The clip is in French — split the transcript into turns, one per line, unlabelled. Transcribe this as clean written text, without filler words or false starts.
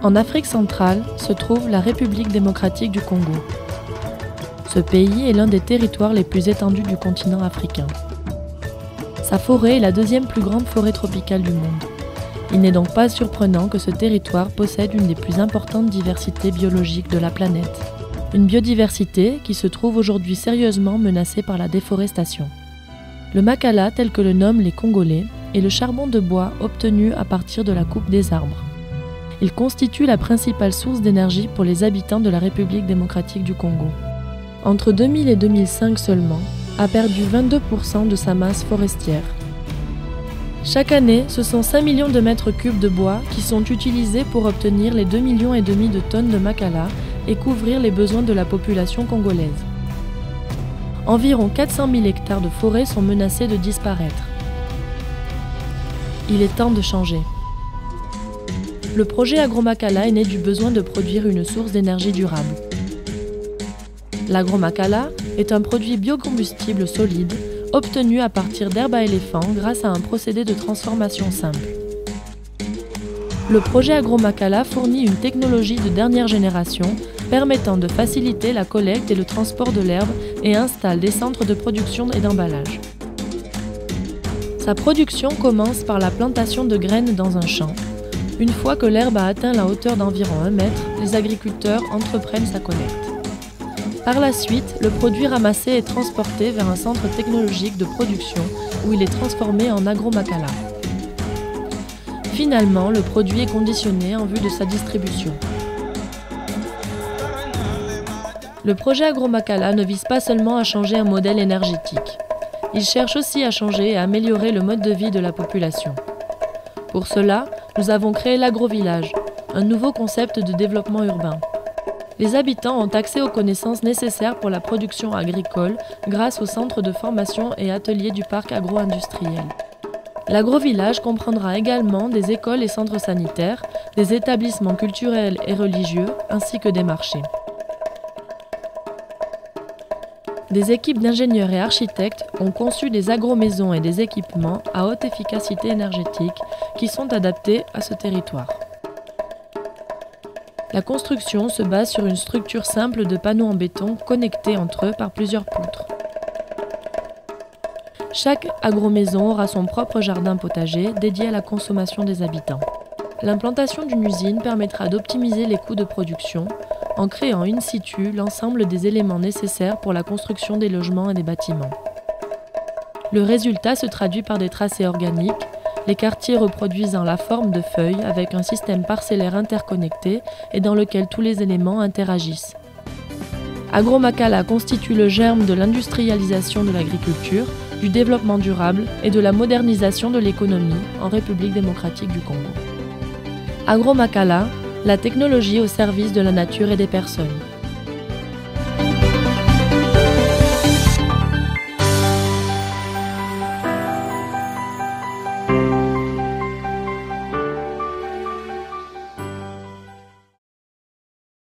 En Afrique centrale se trouve la République démocratique du Congo. Ce pays est l'un des territoires les plus étendus du continent africain. Sa forêt est la deuxième plus grande forêt tropicale du monde. Il n'est donc pas surprenant que ce territoire possède une des plus importantes diversités biologiques de la planète. Une biodiversité qui se trouve aujourd'hui sérieusement menacée par la déforestation. Le makala, tel que le nomment les Congolais, est le charbon de bois obtenu à partir de la coupe des arbres. Il constitue la principale source d'énergie pour les habitants de la République démocratique du Congo. Entre 2000 et 2005 seulement, a perdu 22% de sa masse forestière. Chaque année, ce sont 5 millions de mètres cubes de bois qui sont utilisés pour obtenir les 2,5 millions de tonnes de makala et couvrir les besoins de la population congolaise. Environ 400 000 hectares de forêt sont menacés de disparaître. Il est temps de changer. Le projet AgroMakala est né du besoin de produire une source d'énergie durable. L'AgroMakala est un produit biocombustible solide obtenu à partir d'herbes à éléphants grâce à un procédé de transformation simple. Le projet AgroMakala fournit une technologie de dernière génération permettant de faciliter la collecte et le transport de l'herbe et installe des centres de production et d'emballage. Sa production commence par la plantation de graines dans un champ. Une fois que l'herbe a atteint la hauteur d'environ 1 mètre, les agriculteurs entreprennent sa collecte. Par la suite, le produit ramassé est transporté vers un centre technologique de production où il est transformé en AgroMakala. Finalement, le produit est conditionné en vue de sa distribution. Le projet AgroMakala ne vise pas seulement à changer un modèle énergétique. Il cherche aussi à changer et à améliorer le mode de vie de la population. Pour cela, nous avons créé l'agrovillage, un nouveau concept de développement urbain. Les habitants ont accès aux connaissances nécessaires pour la production agricole grâce aux centres de formation et ateliers du parc agro-industriel. L'agrovillage comprendra également des écoles et centres sanitaires, des établissements culturels et religieux, ainsi que des marchés. Des équipes d'ingénieurs et architectes ont conçu des agromaisons et des équipements à haute efficacité énergétique qui sont adaptés à ce territoire. La construction se base sur une structure simple de panneaux en béton connectés entre eux par plusieurs poutres. Chaque agromaison aura son propre jardin potager dédié à la consommation des habitants. L'implantation d'une usine permettra d'optimiser les coûts de production en créant in situ l'ensemble des éléments nécessaires pour la construction des logements et des bâtiments. Le résultat se traduit par des tracés organiques, les quartiers reproduisant la forme de feuilles avec un système parcellaire interconnecté et dans lequel tous les éléments interagissent. AgroMakala constitue le germe de l'industrialisation de l'agriculture, du développement durable et de la modernisation de l'économie en République démocratique du Congo. AgroMakala, la technologie au service de la nature et des personnes.